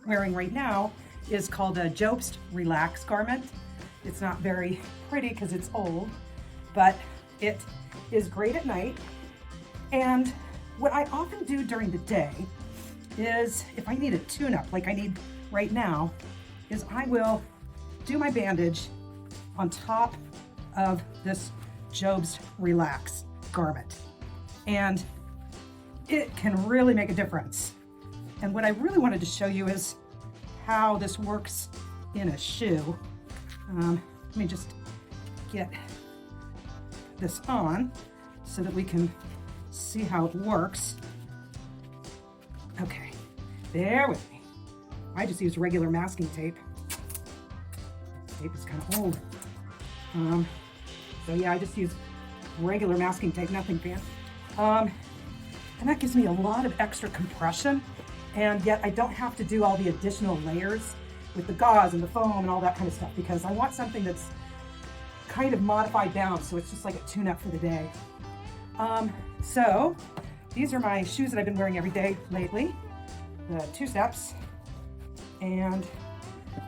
wearing right now is called a Jobst Relax garment. It's not very pretty because it's old, but it is great at night. And what I often do during the day is, if I need a tune-up like I need right now, is I will do my bandage on top of this Jobst Relax garment. And it can really make a difference. And what I really wanted to show you is how this works in a shoe. Let me just get this on so that we can see how it works. Okay, bear with me. I just used regular masking tape. This tape is kind of old. So yeah, I just used regular masking tape, nothing fancy. And that gives me a lot of extra compression, and yet I don't have to do all the additional layers with the gauze and the foam and all that kind of stuff, because I want something that's kind of modified down, so it's just like a tune-up for the day. So these are my shoes that I've been wearing every day lately, the 2-steps, and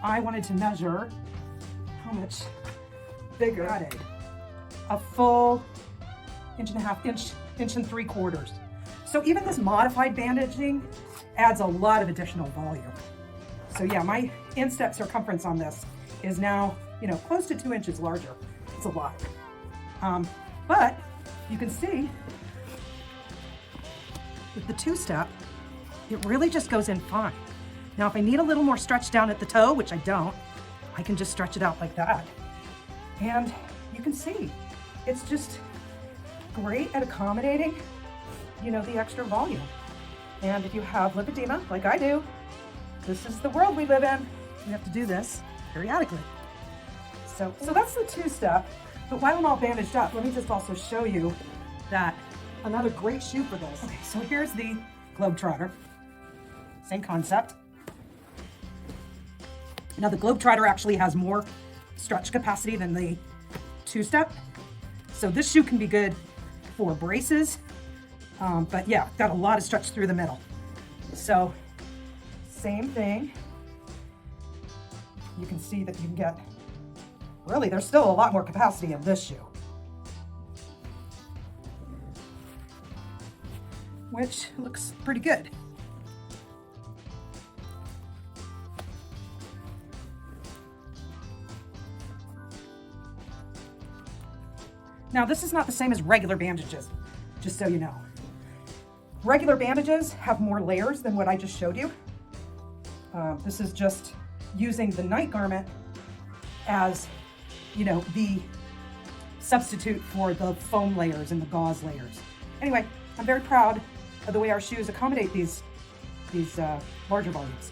I wanted to measure how much bigger I did. A full 1.5 inch and 3/4. So even this modified bandaging adds a lot of additional volume. So yeah, my instep circumference on this is now, close to 2 inches larger. It's a lot. But you can see with the 2-step, it really just goes in fine. Now, if I need a little more stretch down at the toe, which I don't, I can just stretch it out like that. And you can see, it's just great at accommodating, the extra volume. And if you have lymphedema, like I do, this is the world we live in. We have to do this periodically. So that's the 2-step. But while I'm all bandaged up, let me just also show you that another great shoe for this. Okay, so here's the Globetrotter. Same concept. Now the Globetrotter actually has more stretch capacity than the 2-step. So this shoe can be good for braces, but yeah, got a lot of stretch through the middle. So same thing. You can see that you can get, really, there's still a lot more capacity in this shoe, which looks pretty good. Now, this is not the same as regular bandages, just so you know. Regular bandages have more layers than what I just showed you. This is just using the night garment as, the substitute for the foam layers and the gauze layers. Anyway, I'm very proud of the way our shoes accommodate these larger volumes.